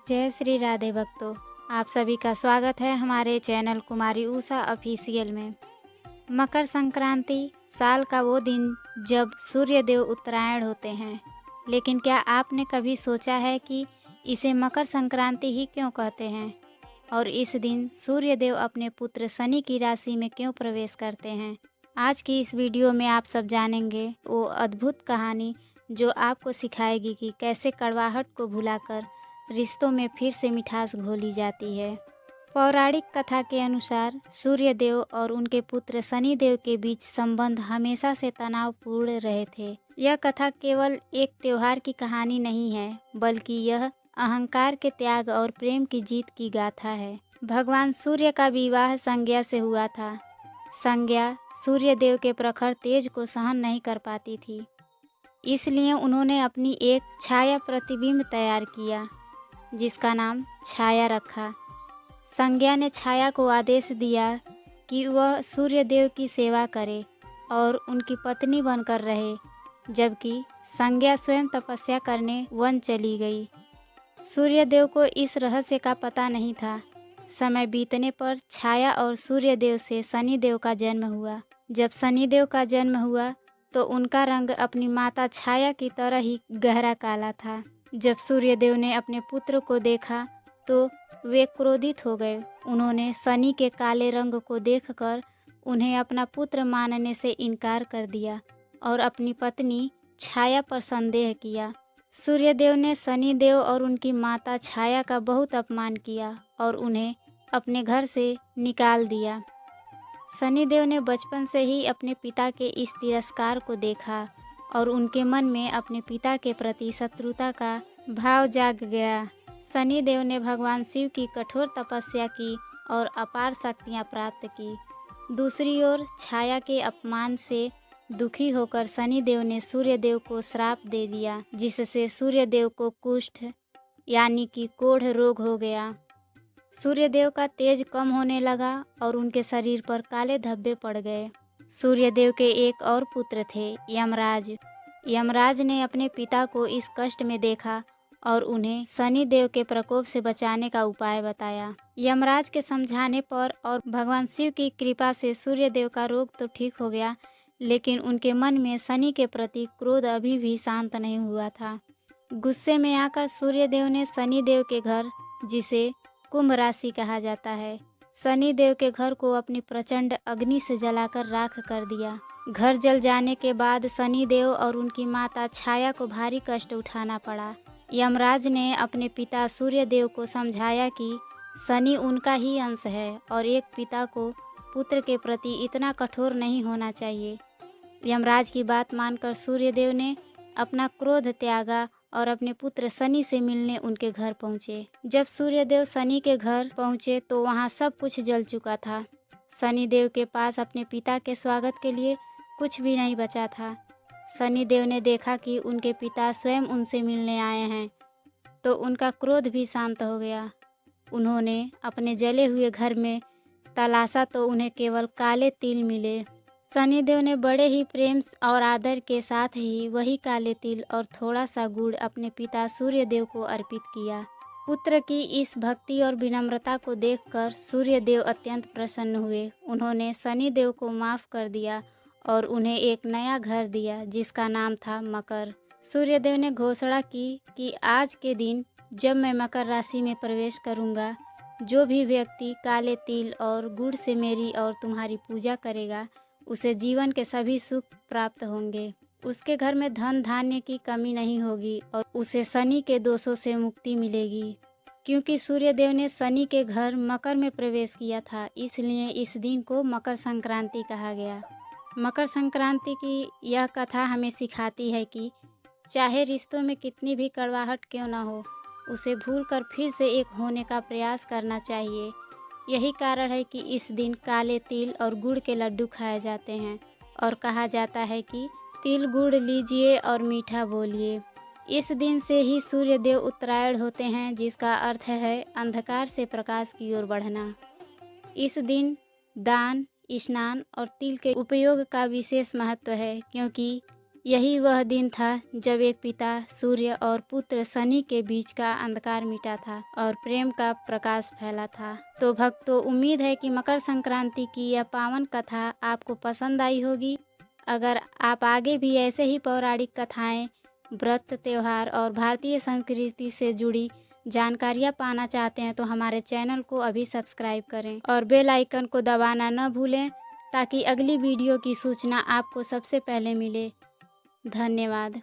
जय श्री राधे भक्तों। आप सभी का स्वागत है हमारे चैनल कुमारी उषा ऑफिशियल में। मकर संक्रांति साल का वो दिन जब सूर्य देव उत्तरायण होते हैं। लेकिन क्या आपने कभी सोचा है कि इसे मकर संक्रांति ही क्यों कहते हैं और इस दिन सूर्य देव अपने पुत्र शनि की राशि में क्यों प्रवेश करते हैं। आज की इस वीडियो में आप सब जानेंगे वो अद्भुत कहानी जो आपको सिखाएगी कि कैसे कड़वाहट को भुलाकर रिश्तों में फिर से मिठास घोली जाती है। पौराणिक कथा के अनुसार सूर्य देव और उनके पुत्र शनि देव के बीच संबंध हमेशा से तनावपूर्ण रहे थे। यह कथा केवल एक त्योहार की कहानी नहीं है, बल्कि यह अहंकार के त्याग और प्रेम की जीत की गाथा है। भगवान सूर्य का विवाह संज्ञा से हुआ था। संज्ञा सूर्य देव के प्रखर तेज को सहन नहीं कर पाती थी, इसलिए उन्होंने अपनी एक छाया प्रतिबिंब तैयार किया जिसका नाम छाया रखा। संज्ञा ने छाया को आदेश दिया कि वह सूर्य देव की सेवा करे और उनकी पत्नी बनकर रहे, जबकि संज्ञा स्वयं तपस्या करने वन चली गई। सूर्य देव को इस रहस्य का पता नहीं था। समय बीतने पर छाया और सूर्य देव से शनि देव का जन्म हुआ। जब शनि देव का जन्म हुआ तो उनका रंग अपनी माता छाया की तरह ही गहरा काला था। जब सूर्य देव ने अपने पुत्र को देखा तो वे क्रोधित हो गए। उन्होंने शनि के काले रंग को देखकर उन्हें अपना पुत्र मानने से इनकार कर दिया और अपनी पत्नी छाया पर संदेह किया। सूर्य देव ने शनि देव और उनकी माता छाया का बहुत अपमान किया और उन्हें अपने घर से निकाल दिया। शनि देव ने बचपन से ही अपने पिता के इस तिरस्कार को देखा और उनके मन में अपने पिता के प्रति शत्रुता का भाव जाग गया। शनि देव ने भगवान शिव की कठोर तपस्या की और अपार शक्तियाँ प्राप्त की। दूसरी ओर छाया के अपमान से दुखी होकर शनि देव ने सूर्य देव को श्राप दे दिया, जिससे सूर्य देव को कुष्ठ यानी कि कोढ़ रोग हो गया। सूर्य देव का तेज कम होने लगा और उनके शरीर पर काले धब्बे पड़ गए। सूर्य देव के एक और पुत्र थे, यमराज। यमराज ने अपने पिता को इस कष्ट में देखा और उन्हें शनि देव के प्रकोप से बचाने का उपाय बताया। यमराज के समझाने पर और भगवान शिव की कृपा से सूर्य देव का रोग तो ठीक हो गया, लेकिन उनके मन में शनि के प्रति क्रोध अभी भी शांत नहीं हुआ था। गुस्से में आकर सूर्य देव ने शनि देव के घर, जिसे कुंभ राशि कहा जाता है, शनि देव के घर को अपनी प्रचंड अग्नि से जलाकर राख कर दिया। घर जल जाने के बाद शनि देव और उनकी माता छाया को भारी कष्ट उठाना पड़ा। यमराज ने अपने पिता सूर्य देव को समझाया कि शनि उनका ही अंश है और एक पिता को पुत्र के प्रति इतना कठोर नहीं होना चाहिए। यमराज की बात मानकर सूर्य देव ने अपना क्रोध त्यागा और अपने पुत्र शनि से मिलने उनके घर पहुँचे। जब सूर्य देव शनि के घर पहुँचे तो वहाँ सब कुछ जल चुका था। शनि देव के पास अपने पिता के स्वागत के लिए कुछ भी नहीं बचा था। शनि देव ने देखा कि उनके पिता स्वयं उनसे मिलने आए हैं तो उनका क्रोध भी शांत हो गया। उन्होंने अपने जले हुए घर में तलाशा तो उन्हें केवल काले तिल मिले। शनि देव ने बड़े ही प्रेम और आदर के साथ ही वही काले तिल और थोड़ा सा गुड़ अपने पिता सूर्य देव को अर्पित किया। पुत्र की इस भक्ति और विनम्रता को देखकर सूर्य देव अत्यंत प्रसन्न हुए। उन्होंने शनि देव को माफ़ कर दिया और उन्हें एक नया घर दिया जिसका नाम था मकर। सूर्य देव ने घोषणा की कि आज के दिन जब मैं मकर राशि में प्रवेश करूंगा, जो भी व्यक्ति काले तिल और गुड़ से मेरी और तुम्हारी पूजा करेगा उसे जीवन के सभी सुख प्राप्त होंगे। उसके घर में धन धान्य की कमी नहीं होगी और उसे शनि के दोषों से मुक्ति मिलेगी। क्योंकि सूर्य देव ने शनि के घर मकर में प्रवेश किया था, इसलिए इस दिन को मकर संक्रांति कहा गया। मकर संक्रांति की यह कथा हमें सिखाती है कि चाहे रिश्तों में कितनी भी कड़वाहट क्यों न हो, उसे भूलकर फिर से एक होने का प्रयास करना चाहिए। यही कारण है कि इस दिन काले तिल और गुड़ के लड्डू खाए जाते हैं और कहा जाता है कि तिल गुड़ लीजिए और मीठा बोलिए। इस दिन से ही सूर्य देव उत्तरायण होते हैं, जिसका अर्थ है अंधकार से प्रकाश की ओर बढ़ना। इस दिन दान, स्नान और तिल के उपयोग का विशेष महत्व है, क्योंकि यही वह दिन था जब एक पिता सूर्य और पुत्र शनि के बीच का अंधकार मिटा था और प्रेम का प्रकाश फैला था। तो भक्तों, उम्मीद है कि मकर संक्रांति की यह पावन कथा आपको पसंद आई होगी। अगर आप आगे भी ऐसे ही पौराणिक कथाएं, व्रत, त्योहार और भारतीय संस्कृति से जुड़ी जानकारियाँ पाना चाहते हैं तो हमारे चैनल को अभी सब्सक्राइब करें और बेल आइकन को दबाना न भूलें, ताकि अगली वीडियो की सूचना आपको सबसे पहले मिले। धन्यवाद।